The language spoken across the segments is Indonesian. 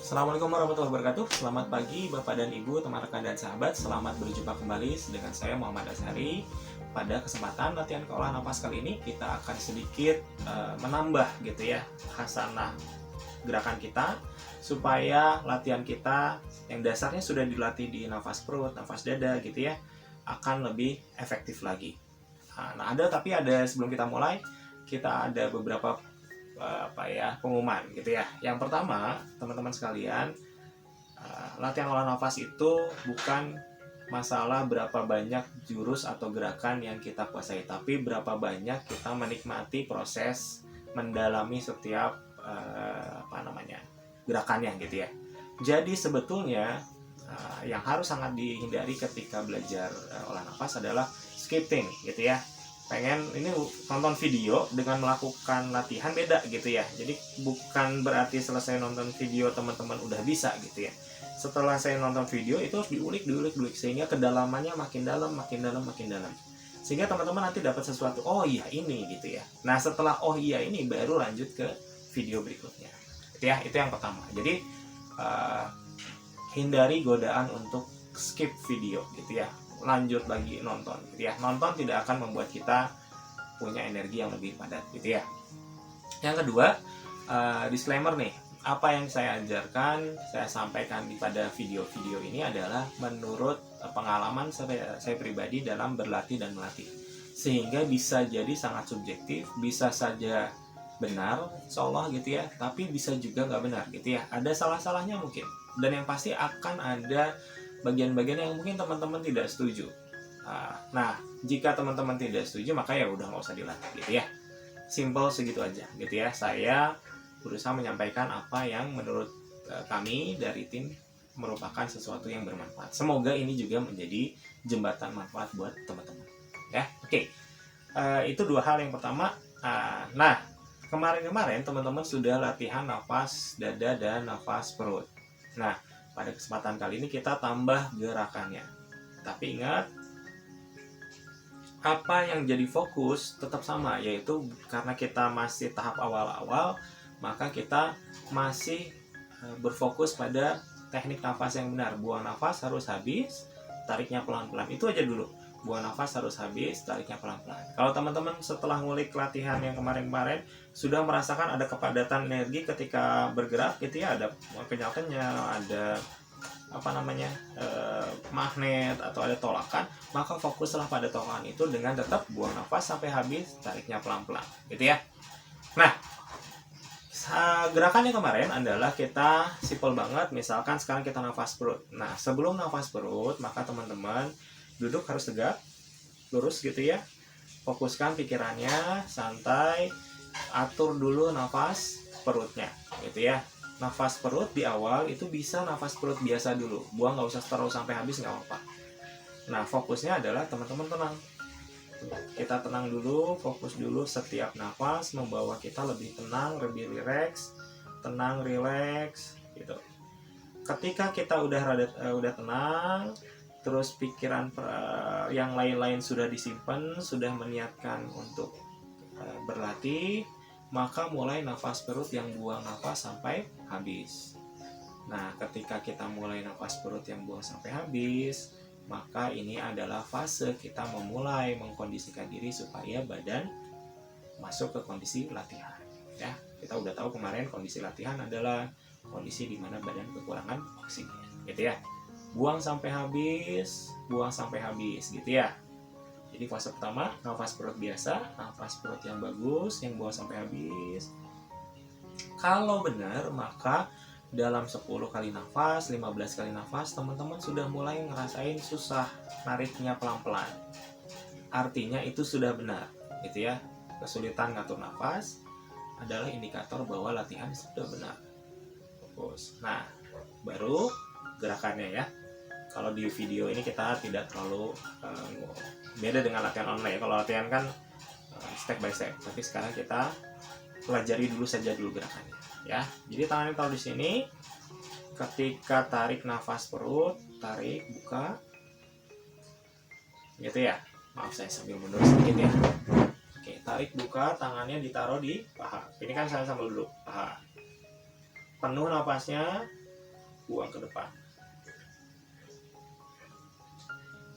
Assalamualaikum warahmatullahi wabarakatuh. Selamat pagi Bapak dan Ibu, teman rekan dan sahabat. Selamat berjumpa kembali dengan saya Muhammad Azhari. Pada kesempatan latihan keolah nafas kali ini kita akan sedikit menambah gitu ya khasanah gerakan kita supaya latihan kita yang dasarnya sudah dilatih di nafas perut, nafas dada gitu ya akan lebih efektif lagi. Nah, tapi ada sebelum kita mulai kita ada beberapa pengumuman gitu ya. Yang pertama, teman-teman sekalian, latihan olah nafas itu bukan masalah berapa banyak jurus atau gerakan yang kita kuasai, tapi berapa banyak kita menikmati proses mendalami setiap gerakannya gitu ya. Jadi sebetulnya yang harus sangat dihindari ketika belajar olah nafas adalah skipping gitu ya. Pengen ini nonton video dengan melakukan latihan beda gitu ya. Jadi bukan berarti selesai nonton video teman-teman udah bisa gitu ya. Setelah saya nonton video itu harus diulik sehingga kedalamannya makin dalam. Sehingga teman-teman nanti dapat sesuatu, oh iya ini gitu ya. Nah, setelah oh iya ini baru lanjut ke video berikutnya. Gitu ya, itu yang pertama. Jadi hindari godaan untuk skip video gitu ya. Lanjut lagi nonton gitu ya. Nonton tidak akan membuat kita punya energi yang lebih padat gitu ya. Yang kedua, disclaimer nih, apa yang saya ajarkan, saya sampaikan pada video-video ini adalah menurut pengalaman saya pribadi dalam berlatih dan melatih. Sehingga bisa jadi sangat subjektif, bisa saja benar, insyaallah gitu ya, tapi bisa juga nggak benar gitu ya. Ada salah-salahnya mungkin, dan yang pasti akan ada bagian-bagian yang mungkin teman-teman tidak setuju. Nah, jika teman-teman tidak setuju, maka ya udah nggak usah dilatih gitu ya. Simple segitu aja gitu ya. Saya berusaha menyampaikan apa yang menurut kami dari tim merupakan sesuatu yang bermanfaat. Semoga ini juga menjadi jembatan manfaat buat teman-teman. Ya, oke. Itu dua hal yang pertama. Nah, kemarin-kemarin teman-teman sudah latihan nafas dada dan nafas perut. Nah, pada kesempatan kali ini kita tambah gerakannya. Tapi ingat, apa yang jadi fokus tetap sama, yaitu karena kita masih tahap awal-awal, maka kita masih berfokus pada teknik nafas yang benar. Buang nafas harus habis, tariknya pelan-pelan. Itu aja dulu. Buang nafas harus habis, tariknya pelan-pelan. Kalau teman-teman setelah ngulik latihan yang kemarin-kemarin sudah merasakan ada kepadatan energi ketika bergerak gitu ya, ada kenyal-kenyal, ada magnet atau ada tolakan, maka fokuslah pada tolakan itu dengan tetap buang nafas sampai habis, tariknya pelan-pelan gitu ya. Nah, gerakannya kemarin adalah kita simple banget. Misalkan sekarang kita nafas perut. Nah, sebelum nafas perut, maka teman-teman duduk harus tegak, lurus gitu ya. Fokuskan pikirannya, santai, atur dulu nafas perutnya gitu ya. Nafas perut di awal itu bisa nafas perut biasa dulu, buang nggak usah terus sampai habis, nggak apa-apa. Nah, fokusnya adalah teman-teman tenang. Kita tenang dulu, fokus dulu setiap nafas membawa kita lebih tenang, lebih rileks, tenang, rileks gitu. Ketika kita udah tenang, terus pikiran yang lain-lain sudah disimpan, sudah meniatkan untuk berlatih, maka mulai nafas perut yang buang nafas sampai habis. Nah, ketika kita mulai nafas perut yang buang sampai habis, maka ini adalah fase kita memulai mengkondisikan diri supaya badan masuk ke kondisi latihan. Ya, kita udah tahu kemarin kondisi latihan adalah kondisi di mana badan kekurangan oksigen, gitu ya. Buang sampai habis gitu ya. Jadi fase pertama, nafas perut biasa, nafas perut yang bagus, yang buang sampai habis. Kalau benar, maka dalam 10 kali nafas, 15 kali nafas, teman-teman sudah mulai ngerasain susah nariknya pelan-pelan. Artinya itu sudah benar, gitu ya. Kesulitan ngatur nafas adalah indikator bahwa latihan sudah benar. Fokus. Nah, baru gerakannya ya. Kalau di video ini kita tidak terlalu beda dengan latihan online. Kalau latihan kan step by step, tapi sekarang kita pelajari dulu gerakannya ya. Jadi tangannya taruh di sini. Ketika tarik nafas perut, tarik, buka gitu ya. Maaf, saya sambil mundur sedikit ya. Oke, tarik, buka, tangannya ditaruh di paha. Ini kan saya sambil duduk, paha. Penuh nafasnya, buang ke depan.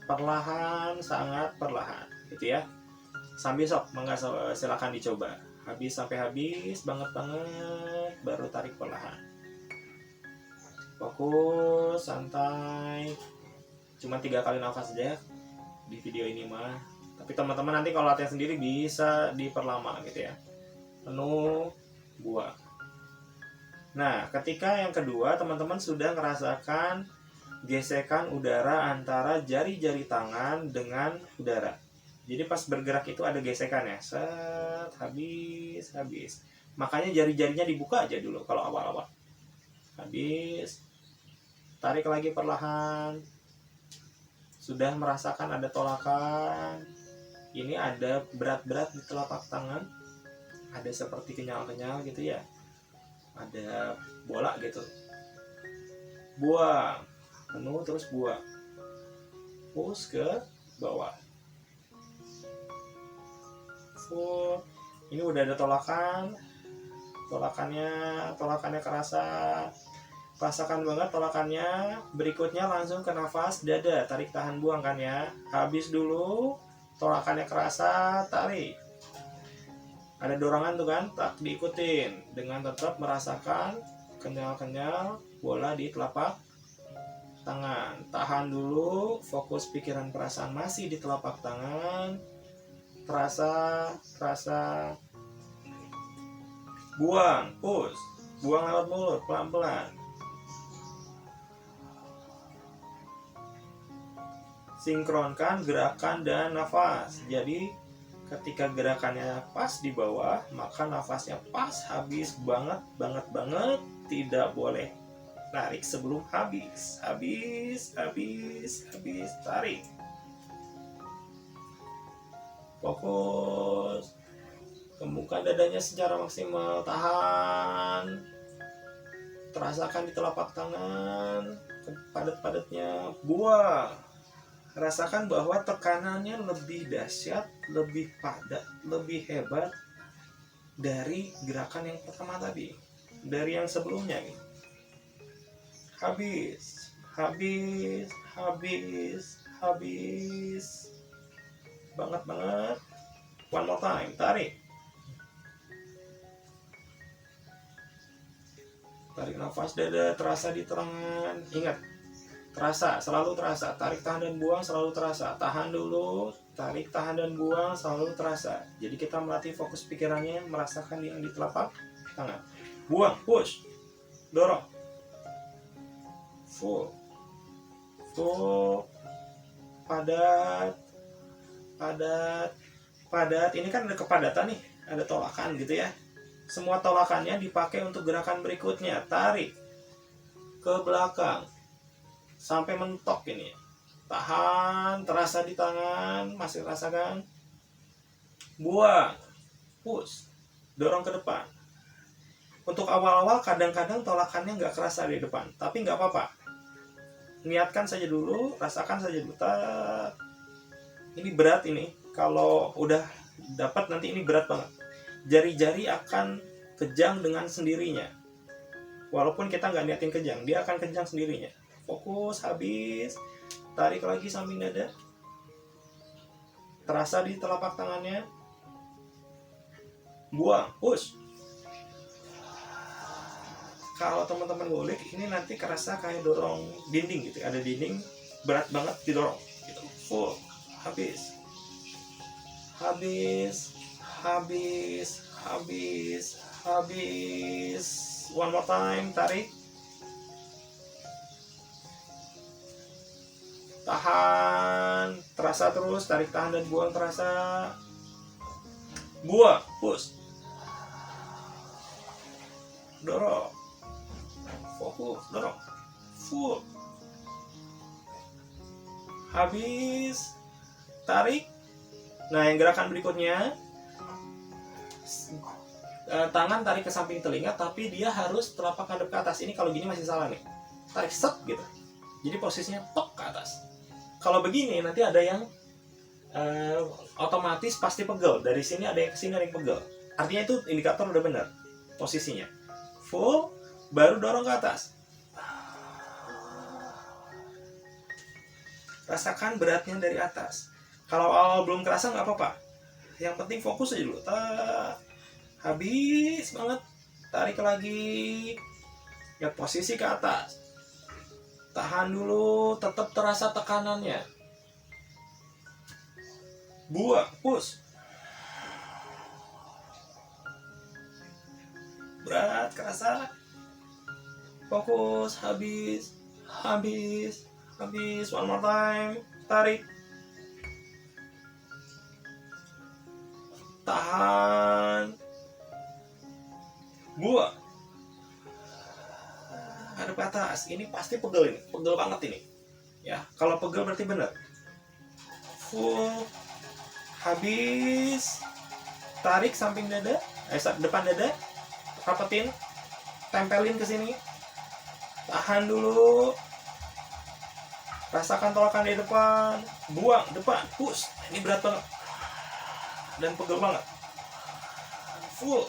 Perlahan, sangat perlahan, gitu ya. Sambil sok, mangga silakan dicoba. Habis sampai habis, banget, baru tarik perlahan. Fokus, santai. Cuma 3 kali nafas aja di video ini mah. Tapi teman-teman nanti kalau latihan sendiri bisa diperlama gitu ya. Penuh, buang. Nah, ketika yang kedua teman-teman sudah merasakan gesekan udara antara jari-jari tangan dengan udara. Jadi pas bergerak itu ada gesekan ya. Set, habis. Makanya jari-jarinya dibuka aja dulu kalau awal-awal. Habis. Tarik lagi perlahan. Sudah merasakan ada tolakan. Ini ada berat-berat di telapak tangan. Ada seperti kenyal-kenyal gitu ya. Ada bola gitu. Buang. Penuh terus buang. Push ke bawah. Full. Ini udah ada tolakan. Tolakannya kerasa. Rasakan banget tolakannya. Berikutnya langsung ke nafas dada. Tarik, tahan, buang kan ya. Habis dulu. Tolakannya kerasa. Tarik. Ada dorongan tuh kan. Tak diikutin. Dengan tetap merasakan kenyal-kenyal bola di telapak tangan. Tahan dulu, fokus pikiran perasaan masih di telapak tangan. Terasa. Buang, push. Buang lewat mulut, pelan-pelan. Sinkronkan gerakan dan nafas. Jadi ketika gerakannya pas di bawah, maka nafasnya pas, habis banget. Tidak boleh tarik sebelum habis. Tarik. Fokus. Kembungkan dadanya secara maksimal. Tahan. Terasakan di telapak tangan. Padat-padatnya. Buang. Rasakan bahwa tekanannya lebih dahsyat, lebih padat, lebih hebat dari gerakan yang pertama tadi. Dari yang sebelumnya gitu. Habis. Banget. One more time. Tarik nafas dada, terasa di tangan. Ingat, terasa, selalu terasa. Tarik, tahan, dan buang selalu terasa. Tahan dulu, tarik, tahan, dan buang selalu terasa. Jadi kita melatih fokus pikirannya, merasakan yang di telapak tangan. Buang, push, dorong. Full, padat. Ini kan ada kepadatan nih, ada tolakan gitu ya. Semua tolakannya dipakai untuk gerakan berikutnya. Tarik ke belakang sampai mentok ini. Tahan, terasa di tangan, masih rasakan. Buang, push, dorong ke depan. Untuk awal-awal kadang-kadang tolakannya nggak kerasa di depan, tapi nggak apa-apa. Niatkan saja dulu, rasakan saja dulu. Ini berat ini. Kalau udah dapat nanti ini berat banget. Jari-jari akan kejang dengan sendirinya. Walaupun kita nggak niatin kejang, dia akan kejang sendirinya. Fokus, habis. Tarik lagi samping dada. Terasa di telapak tangannya. Buang, push. Kalau teman-teman ngulik, ini nanti kerasa kayak dorong dinding gitu. Ada dinding, berat banget didorong gitu. Full, habis. One more time, tarik. Tahan, terasa terus, tarik, tahan, dan buang terasa. Buang, push. Dorong. Fokus, dorong. Full. Habis. Tarik. Nah, yang gerakan berikutnya, tangan tarik ke samping telinga, tapi dia harus telapak hadap ke atas. Ini kalau gini masih salah nih. Tarik set gitu. Jadi posisinya tok ke atas. Kalau begini nanti ada yang otomatis pasti pegel. Dari sini ada yang ke sini, ada yang pegel. Artinya itu indikator udah benar posisinya. Full, baru dorong ke atas. Rasakan beratnya dari atas. Kalau awal belum kerasa nggak apa-apa, yang penting fokus aja dulu. Habis banget, tarik lagi, lihat posisi ke atas, tahan dulu, tetap terasa tekanannya, buang, push. Berat, kerasa, fokus, habis, one more time, tarik, tahan, buang, hadap ke atas. Ini pasti pegel, ini pegel banget ini ya. Kalau pegel berarti benar. Full, habis, tarik samping dada, depan dada, rapetin, tempelin ke sini, tahan dulu, rasakan tolakan di depan, buang, depan, push. Ini berat banget dan pegel banget. Full,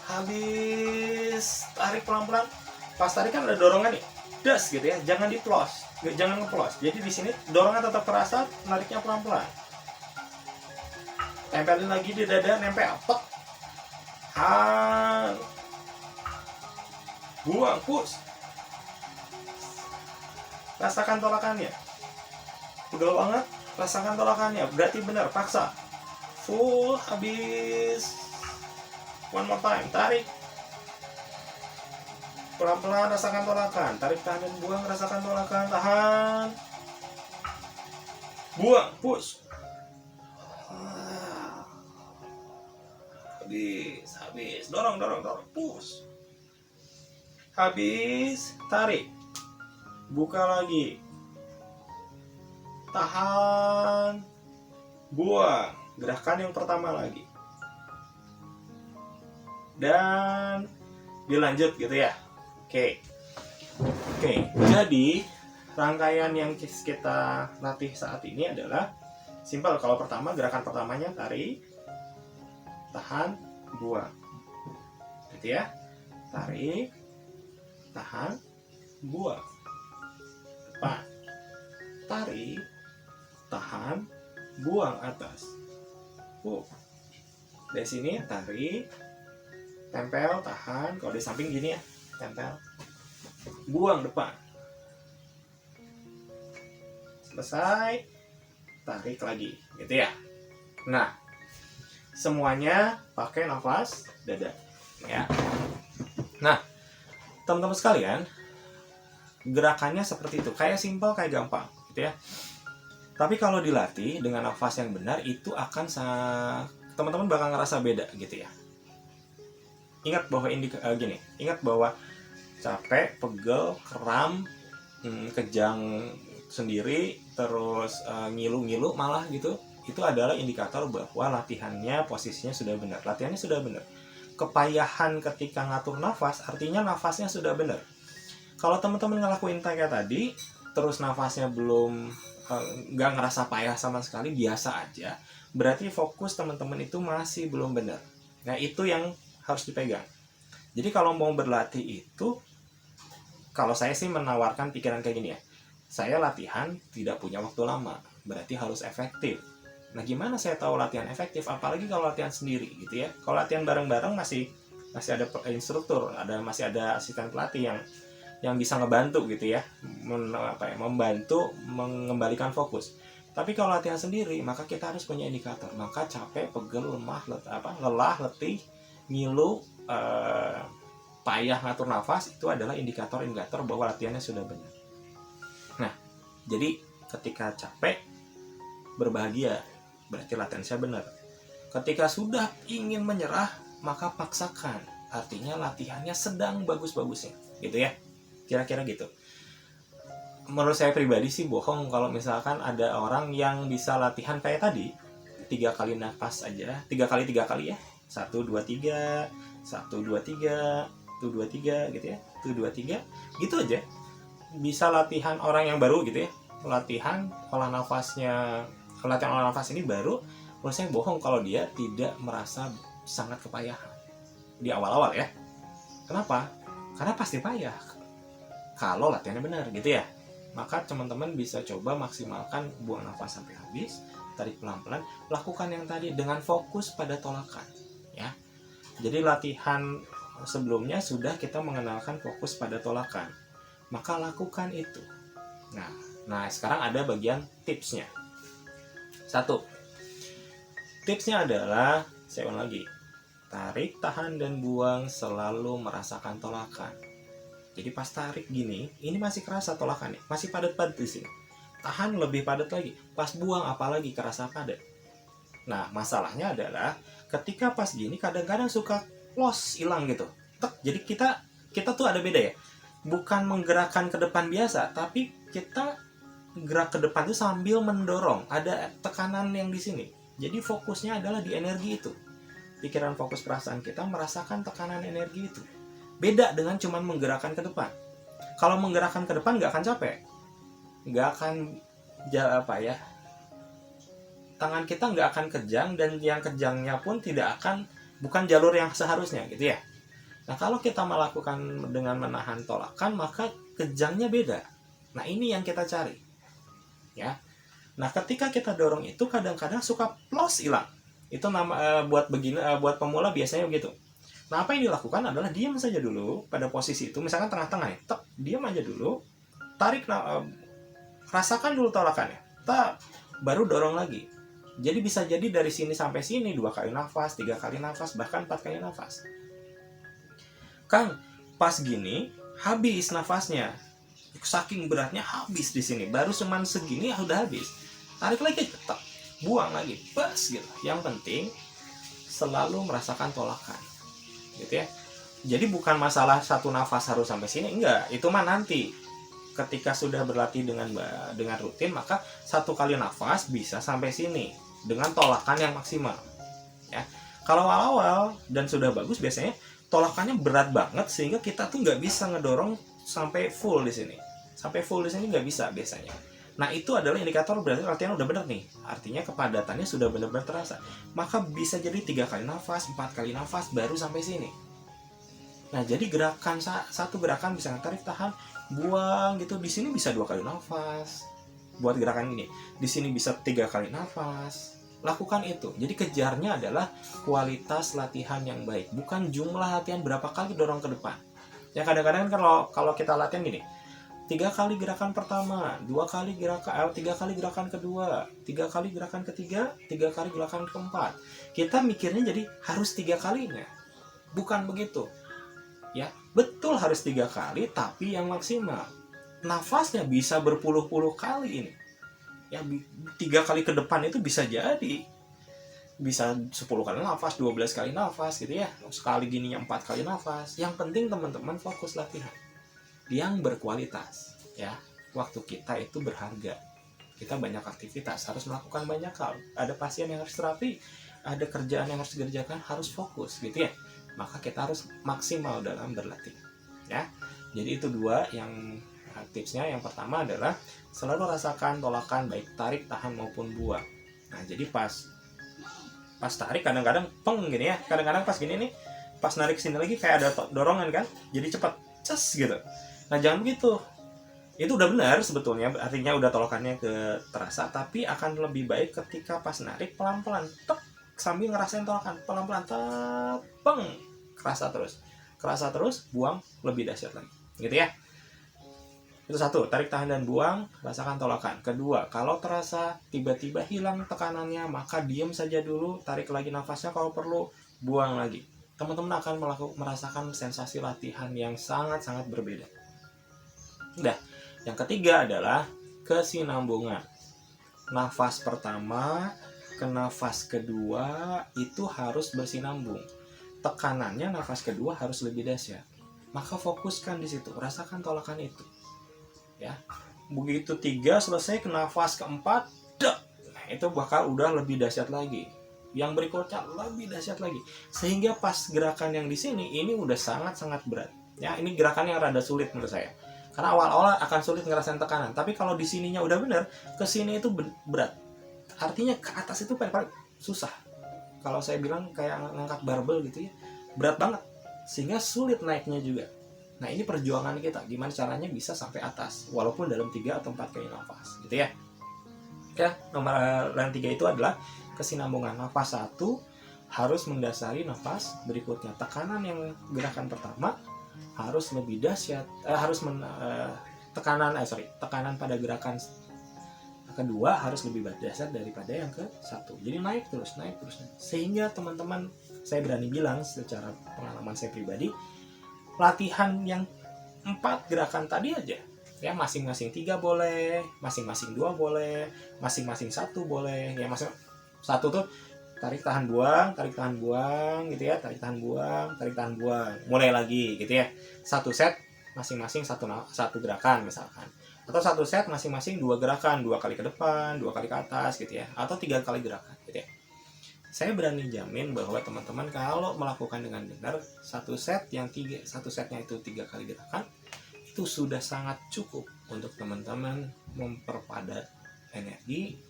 habis, tarik pelan-pelan. Pas tarik kan ada dorongan nih, das gitu ya, jangan diplos, jangan ngeplos. Jadi di sini dorongan tetap terasa, nariknya pelan-pelan. Tempelin lagi di dada, nempel, tek, tahan, buang, push. Rasakan tolakannya, pegel banget, rasakan tolakannya, berarti benar, paksa. Full, habis, one more time, tarik, pelan-pelan, rasakan tolakan, tarik, tahan, dan buang, rasakan tolakan, tahan, buang, push. Habis, dorong, push. Habis, tarik, buka lagi, tahan, buang. Gerakan yang pertama lagi, dan dilanjut gitu ya. Oke. Jadi rangkaian yang kita latih saat ini adalah simpel. Kalau pertama, gerakan pertamanya tarik, tahan, buang, gitu ya. Tarik, tahan, buang, depan, tarik, tahan, buang, atas. Dari sini tarik, tempel, tahan. Kalau di samping gini ya, tempel, buang, depan. Selesai, tarik lagi, gitu ya. Nah, semuanya pakai nafas dada ya. Nah, teman-teman sekalian, gerakannya seperti itu, kayak simpel, kayak gampang gitu ya. Tapi kalau dilatih dengan nafas yang benar, itu akan teman-teman bakal ngerasa beda gitu ya. Ingat bahwa ingat bahwa capek, pegel, kram, kejang sendiri, terus ngilu-ngilu malah gitu, itu adalah indikator bahwa latihannya, posisinya sudah benar, latihannya sudah benar. Kepayahan ketika ngatur nafas, artinya nafasnya sudah benar. Kalau teman-teman ngelakuin kayak tadi, terus nafasnya belum, nggak ngerasa payah sama sekali, biasa aja, berarti fokus teman-teman itu masih belum benar. Nah, itu yang harus dipegang. Jadi kalau mau berlatih itu, kalau saya sih menawarkan pikiran kayak gini ya, saya latihan tidak punya waktu lama, berarti harus efektif. Nah, gimana saya tahu latihan efektif? Apalagi kalau latihan sendiri gitu ya. Kalau latihan bareng-bareng masih ada instruktur, masih ada asisten pelatih yang bisa ngebantu gitu ya, membantu mengembalikan fokus. Tapi kalau latihan sendiri, maka kita harus punya indikator. Maka capek, pegel, lelah, letih, ngilu, payah ngatur nafas, itu adalah indikator bahwa latihannya sudah benar. Nah, jadi ketika capek, berbahagia, berarti latihan saya benar. Ketika sudah ingin menyerah, maka paksakan, artinya latihannya sedang bagus-bagusnya gitu ya. Kira-kira gitu. Menurut saya pribadi sih bohong kalau misalkan ada orang yang bisa latihan kayak tadi, 3 kali nafas aja, 3 kali ya, 1, 2, 3, 1, 2, 3, 1, 2, 3 gitu ya, 1, 2, 3 gitu aja. Bisa latihan orang yang baru gitu ya, latihan olah nafas ini baru. Menurut saya bohong kalau dia tidak merasa sangat kepayahan di awal-awal ya. Kenapa? Karena pasti payah kalau latihannya benar gitu ya. maka teman-teman bisa coba maksimalkan buang nafas sampai habis, tarik pelan-pelan, lakukan yang tadi dengan fokus pada tolakan, ya. Jadi latihan sebelumnya sudah kita mengenalkan fokus pada tolakan, maka lakukan itu. Nah sekarang ada bagian tipsnya. 1. Tipsnya adalah, saya ulang lagi, tarik, tahan, dan buang selalu merasakan tolakan. Jadi pas tarik gini, ini masih kerasa tolakannya, masih padat-padat di sini. Tahan lebih padat lagi, pas buang apalagi kerasa padat. Nah masalahnya adalah ketika pas gini kadang-kadang suka loss, hilang gitu. Jadi kita tuh ada beda ya, bukan menggerakkan ke depan biasa, tapi kita gerak ke depan itu sambil mendorong, ada tekanan yang di sini. Jadi fokusnya adalah di energi itu. Pikiran, fokus, perasaan kita merasakan tekanan energi itu. Beda dengan cuman menggerakkan ke depan. Kalau menggerakkan ke depan nggak akan capek, nggak akan tangan kita nggak akan kejang, dan yang kejangnya pun bukan jalur yang seharusnya gitu ya. Nah kalau kita melakukan dengan menahan tolakan, maka kejangnya beda. Nah ini yang kita cari, ya. Nah ketika kita dorong itu kadang-kadang suka plus hilang. Itu buat pemula biasanya begitu. Nah apa yang dilakukan adalah diam saja dulu pada posisi itu, misalkan tengah-tengah ya, diam aja dulu, tarik, rasakan dulu tolakannya, baru dorong lagi. Jadi bisa jadi dari sini sampai sini 2 kali nafas, 3 kali nafas, bahkan 4 kali nafas. Kang, pas gini habis nafasnya, saking beratnya habis di sini, baru cuman segini ya udah habis. Tarik lagi, tetap buang lagi, pas gitu. Yang penting selalu merasakan tolakan, gitu ya. Jadi bukan masalah satu nafas harus sampai sini, enggak. Itu mah nanti ketika sudah berlatih dengan rutin, maka 1 kali nafas bisa sampai sini dengan tolakan yang maksimal, ya. Kalau awal-awal dan sudah bagus, biasanya tolakannya berat banget sehingga kita tuh nggak bisa ngedorong sampai full di sini. Sampai full di sini nggak bisa biasanya. Nah itu adalah indikator berarti latihan udah bener nih. Artinya kepadatannya sudah benar-benar terasa. Maka bisa jadi 3 kali nafas, 4 kali nafas baru sampai sini. Nah jadi satu gerakan bisa tarik, tahan, buang gitu. Di sini bisa 2 kali nafas. Buat gerakan ini, di sini bisa 3 kali nafas. Lakukan itu. Jadi kejarnya adalah kualitas latihan yang baik, bukan jumlah latihan berapa kali dorong ke depan. Ya kadang-kadang kalau kita latihan gini, 3 kali gerakan pertama, 3 kali gerakan kedua, 3 kali gerakan ketiga, 3 kali gerakan keempat. Kita mikirnya jadi harus 3 kalinya. Bukan begitu. Ya, betul harus 3 kali, tapi yang maksimal. Nafasnya bisa berpuluh-puluh kali ini. Ya, 3 kali ke depan itu bisa jadi. Bisa 10 kali nafas, 12 kali nafas gitu ya. Sekali gininya 4 kali nafas. Yang penting teman-teman fokus latihan yang berkualitas, ya. Waktu kita itu berharga. Kita banyak aktivitas, harus melakukan banyak hal. Ada pasien yang harus terapi, ada kerjaan yang harus dikerjakan, harus fokus gitu ya. Maka kita harus maksimal dalam berlatih, ya. Jadi itu 2 yang tipsnya. Yang pertama adalah selalu rasakan tolakan, baik tarik, tahan maupun buang. Nah jadi pas tarik kadang-kadang peng gini ya, kadang-kadang pas gini nih, pas narik sini lagi kayak ada dorongan kan, jadi cepat ces gitu. Nah jangan begitu. Itu udah benar sebetulnya, artinya udah tolokannya terasa, tapi akan lebih baik ketika pas narik pelan-pelan, sambil ngerasain tolakan, pelan-pelan, peng, kerasa terus, buang lebih dahsyat lagi, gitu ya. Itu 1, tarik, tahan, dan buang, rasakan tolakan. 2, kalau terasa tiba-tiba hilang tekanannya, maka diam saja dulu, tarik lagi nafasnya kalau perlu, buang lagi. Teman-teman akan merasakan sensasi latihan yang sangat-sangat berbeda. Udah. Yang ketiga adalah kesinambungan. Nafas pertama ke nafas kedua itu harus bersinambung. Tekanannya nafas kedua harus lebih dahsyat. Maka fokuskan di situ, rasakan tolakan itu. Ya. Begitu 3 selesai, ke nafas keempat, itu bakal udah lebih dahsyat lagi. Yang berikutnya lebih dahsyat lagi. Sehingga pas gerakan yang di sini ini udah sangat-sangat berat. Ya, ini gerakan yang rada sulit menurut saya. Karena awal-awal akan sulit ngerasain tekanan, tapi kalau di sininya udah bener, ke sini itu berat. Artinya ke atas itu paling susah. Kalau saya bilang kayak ngangkat barbel gitu ya, berat banget. Sehingga sulit naiknya juga. Nah, ini perjuangan kita, gimana caranya bisa sampai atas walaupun dalam 3 atau 4 kali nafas gitu ya. Ya, nomor yang 3 itu adalah kesinambungan. Nafas 1 harus mendasari nafas berikutnya. Tekanan yang gerakan pertama harus lebih dahsyat, tekanan pada gerakan kedua harus lebih dahsyat daripada yang ke satu. Jadi naik terus. Sehingga teman-teman, saya berani bilang secara pengalaman saya pribadi, latihan yang 4 gerakan tadi aja, ya masing-masing 3 boleh, masing-masing 2 boleh, masing-masing 1 boleh, ya masing satu tuh tarik tahan buang gitu ya, tarik tahan buang, mulai lagi gitu ya. Satu set masing-masing satu gerakan misalkan, atau satu set masing-masing 2 gerakan, 2 kali ke depan, 2 kali ke atas gitu ya, atau 3 kali gerakan gitu ya. Saya berani jamin bahwa teman-teman kalau melakukan dengan benar, satu setnya itu 3 kali gerakan, itu sudah sangat cukup untuk teman-teman memperpadat energi,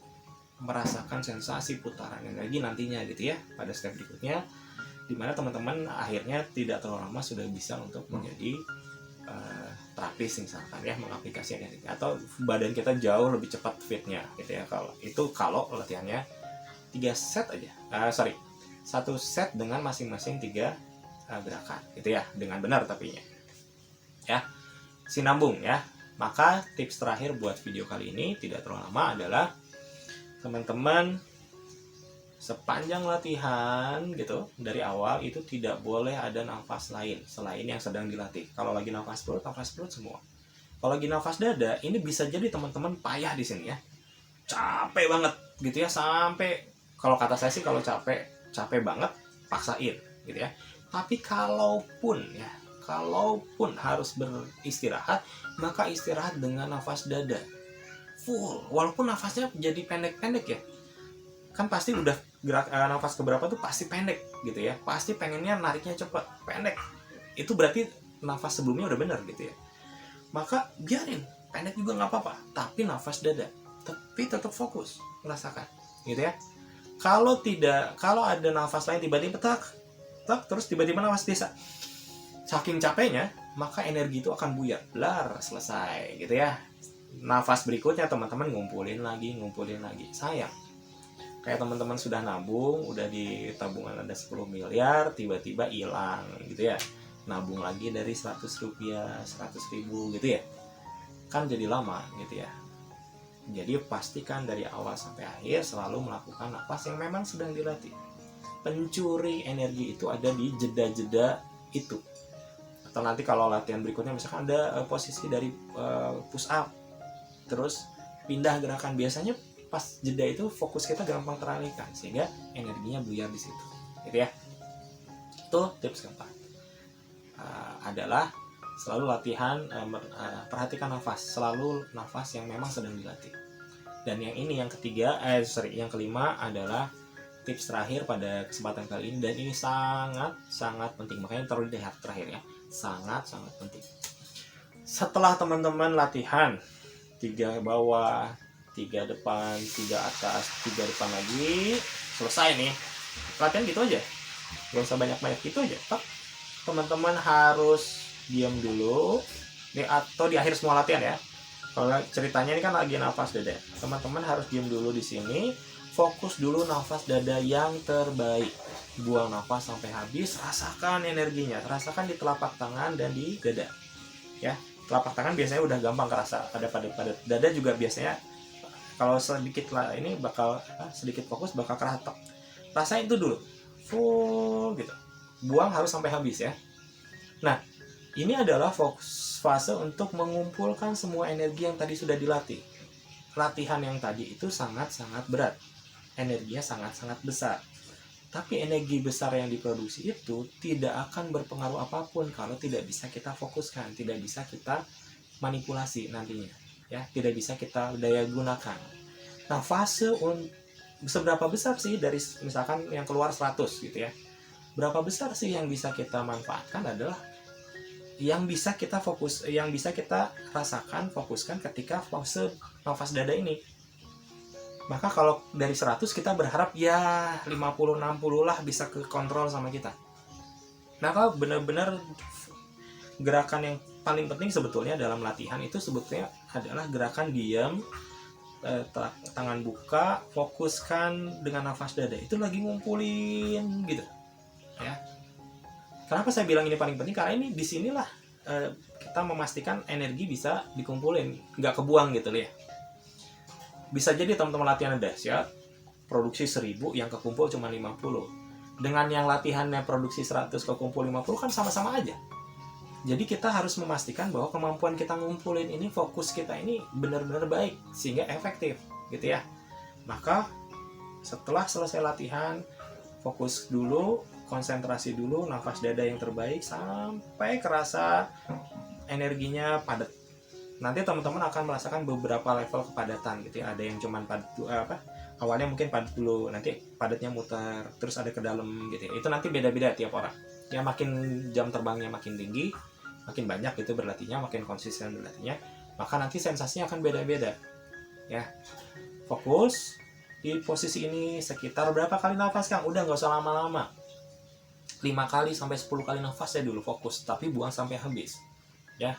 merasakan sensasi putaran energi nantinya gitu ya, pada step berikutnya, dimana teman-teman akhirnya tidak terlalu lama sudah bisa untuk menjadi terapis misalkan ya, mengaplikasikan energi, atau badan kita jauh lebih cepat fitnya gitu ya. Kalau latihannya 3 set aja, satu set dengan masing-masing 3 gerakan gitu ya, dengan benar tapi ya, sinambung ya. Maka tips terakhir buat video kali ini tidak terlalu lama adalah teman-teman sepanjang latihan gitu, dari awal itu tidak boleh ada nafas lain selain yang sedang dilatih. Kalau lagi nafas perut semua. Kalau lagi nafas dada, ini bisa jadi teman-teman payah di sini ya, capek banget gitu ya, sampai kalau kata saya sih kalau capek banget paksain gitu ya. Tapi kalaupun harus beristirahat, maka istirahat dengan nafas dada full, walaupun nafasnya jadi pendek-pendek ya. Kan pasti udah nafas keberapa tuh pasti pendek gitu ya, pasti pengennya nariknya cepet, pendek. Itu berarti nafas sebelumnya udah bener gitu ya. Maka biarin pendek juga nggak apa-apa, tapi nafas dada, tapi tetap fokus merasakan gitu ya. Kalau ada nafas lain tiba-tiba terus tiba-tiba nafas desa, saking capeknya, maka energi itu akan buyar, blar, selesai gitu ya. Nafas berikutnya teman-teman ngumpulin lagi, sayang. Kayak teman-teman sudah nabung, udah di tabungan ada 10 miliar, tiba-tiba hilang gitu ya. Nabung lagi dari 100 rupiah, 100 ribu gitu ya. Kan jadi lama gitu ya. Jadi pastikan dari awal sampai akhir selalu melakukan nafas yang memang sedang dilatih. Pencuri energi itu ada di jeda-jeda itu. Atau nanti kalau latihan berikutnya misalkan ada posisi dari push up, terus pindah gerakan, biasanya pas jeda itu fokus kita gampang teralihkan sehingga energinya buyar di situ gitu ya. Itu tips keempat, adalah selalu latihan, perhatikan nafas, selalu nafas yang memang sedang dilatih. Dan yang kelima adalah tips terakhir pada kesempatan kali ini, dan ini sangat penting, makanya taruh di terakhir ya, sangat penting. Setelah teman-teman latihan 3 bawah, 3 depan, 3 atas, 3 depan lagi, selesai nih latihan gitu aja, gak usah banyak-banyak gitu aja. Teman-teman harus diam dulu atau di akhir semua latihan ya. Kalau ceritanya ini kan lagi nafas dada, teman-teman harus diam dulu di sini, fokus dulu nafas dada yang terbaik, buang nafas sampai habis, rasakan energinya, rasakan di telapak tangan dan di dada ya. Telapak tangan biasanya udah gampang kerasa, pada dada juga biasanya kalau sedikit lah ini bakal sedikit fokus bakal kerasa. Rasain itu dulu full gitu, buang harus sampai habis ya. Nah, ini adalah fase untuk mengumpulkan semua energi yang tadi sudah dilatih. Latihan yang tadi itu sangat berat, energinya sangat besar. Tapi energi besar yang diproduksi itu tidak akan berpengaruh apapun kalau tidak bisa kita fokuskan, tidak bisa kita manipulasi nantinya ya, tidak bisa kita daya gunakan. Nah, fase seberapa besar sih dari misalkan yang keluar 100 gitu ya, berapa besar sih yang bisa kita manfaatkan adalah yang bisa kita rasakan, fokuskan ketika fase nafas dada ini. Maka kalau dari 100 kita berharap ya 50-60 lah bisa ke kontrol sama kita. Nah, kalau benar-benar gerakan yang paling penting sebetulnya dalam latihan itu sebetulnya adalah gerakan diam, tangan buka, fokuskan dengan nafas dada, itu lagi ngumpulin gitu ya. Kenapa saya bilang ini paling penting? Karena ini disinilah kita memastikan energi bisa dikumpulin, nggak kebuang gitu loh ya. Bisa jadi teman-teman latihan dahsyat, produksi 1000 yang kekumpul cuma 50. Dengan yang latihannya produksi 100 kekumpul 50 kan sama-sama aja. Jadi kita harus memastikan bahwa kemampuan kita ngumpulin ini, fokus kita ini benar-benar baik sehingga efektif gitu ya. Maka setelah selesai latihan, fokus dulu, konsentrasi dulu, nafas dada yang terbaik sampai kerasa energinya padat. Nanti teman-teman akan merasakan beberapa level kepadatan gitu ya. Ada yang cuman awalnya mungkin padat dulu, nanti padatnya muter, terus ada ke dalam gitu ya. Itu nanti beda-beda tiap orang. Ya makin jam terbangnya makin tinggi, makin banyak gitu berlatihnya, makin konsisten berlatihnya, maka nanti sensasinya akan beda-beda ya. Fokus di posisi ini sekitar berapa kali nafas Kang? Udah nggak usah lama-lama, 5 kali sampai 10 kali nafas ya dulu fokus, tapi buang sampai habis ya.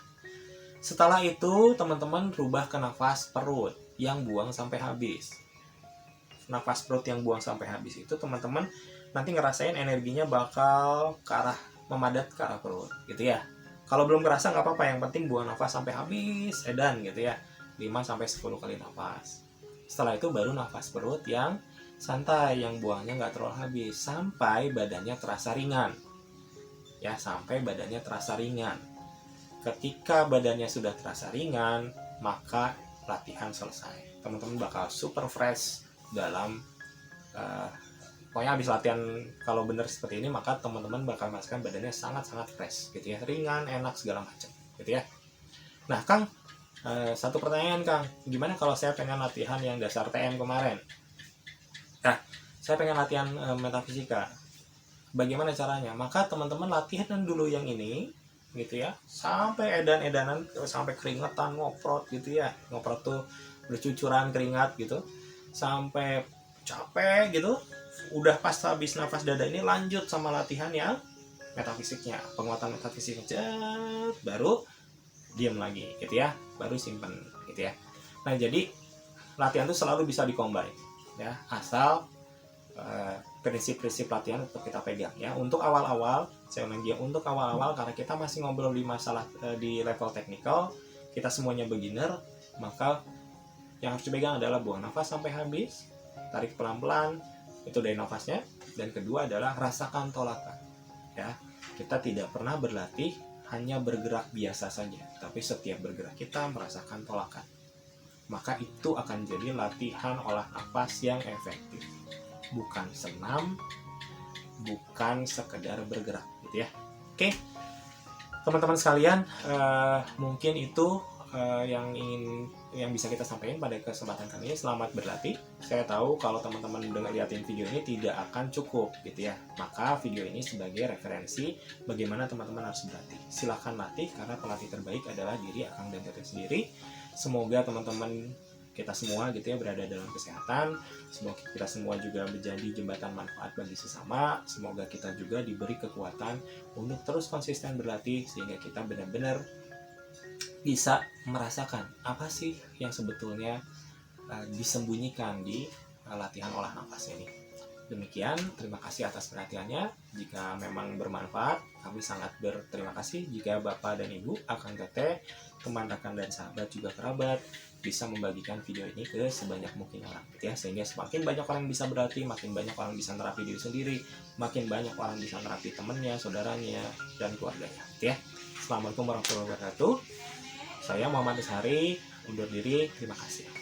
Setelah itu teman-teman rubah ke nafas perut yang buang sampai habis. Nafas perut yang buang sampai habis itu teman-teman nanti ngerasain energinya bakal ke arah memadat ke arah perut gitu ya. Kalau belum kerasa nggak apa-apa, yang penting buang nafas sampai habis, edan gitu ya, 5-10 kali nafas. Setelah itu baru nafas perut yang santai, yang buangnya nggak terlalu habis, sampai badannya terasa ringan. Ya, sampai badannya terasa ringan. Ketika badannya sudah terasa ringan, maka latihan selesai. Teman-teman bakal super fresh dalam pokoknya habis latihan. Kalau benar seperti ini, maka teman-teman bakal merasakan badannya sangat-sangat fresh gitu ya, ringan, enak segala macam gitu ya. Nah Kang, satu pertanyaan Kang, gimana kalau saya pengen latihan yang dasar TM kemarin? Nah, saya pengen latihan metafisika, bagaimana caranya? Maka teman-teman latihan dulu yang ini gitu ya, sampai edan-edanan, sampai keringetan, ngoprot gitu ya, ngoprot tuh bercucuran keringat gitu, sampai capek gitu. Udah pas habis nafas dada ini, lanjut sama latihan yang metafisiknya, penguatan metafisiknya, baru diam lagi gitu ya, baru simpen gitu ya. Nah jadi latihan itu selalu bisa dikombin ya, asal prinsip-prinsip latihan tetap kita pegang ya. Untuk awal-awal, saya ulang dia, untuk awal-awal karena kita masih ngobrol di masalah di level teknikal, kita semuanya beginner, maka yang harus dipegang adalah buang nafas sampai habis, tarik pelan-pelan, itu dari nafasnya, dan kedua adalah rasakan tolakan ya. Kita tidak pernah berlatih hanya bergerak biasa saja, tapi setiap bergerak kita merasakan tolakan, maka itu akan jadi latihan olah nafas yang efektif, bukan senam, bukan sekedar bergerak gitu ya. Oke teman-teman sekalian, mungkin itu yang bisa kita sampaikan pada kesempatan kali ini. Selamat berlatih. Saya tahu kalau teman-teman dengar liatin video ini tidak akan cukup gitu ya, maka video ini sebagai referensi bagaimana teman-teman harus berlatih. Silahkan latih, karena pelatih terbaik adalah diri Akang dan Teteh sendiri. Semoga teman-teman kita semua gitu ya berada dalam kesehatan. Semoga kita semua juga menjadi jembatan manfaat bagi sesama. Semoga kita juga diberi kekuatan untuk terus konsisten berlatih, sehingga kita benar-benar bisa merasakan apa sih yang sebetulnya disembunyikan di latihan olah nafas ini. Demikian, terima kasih atas perhatiannya. Jika memang bermanfaat, kami sangat berterima kasih jika Bapak dan Ibu, Akang Teteh, teman rekan dan sahabat juga kerabat bisa membagikan video ini ke sebanyak mungkin orang gitu ya, sehingga semakin banyak orang bisa berlatih, makin banyak orang bisa terapi diri sendiri, makin banyak orang bisa terapi temannya, saudaranya, dan keluarganya gitu ya. Assalamualaikum warahmatullahi wabarakatuh. Saya Muhammad Ishari undur diri, terima kasih.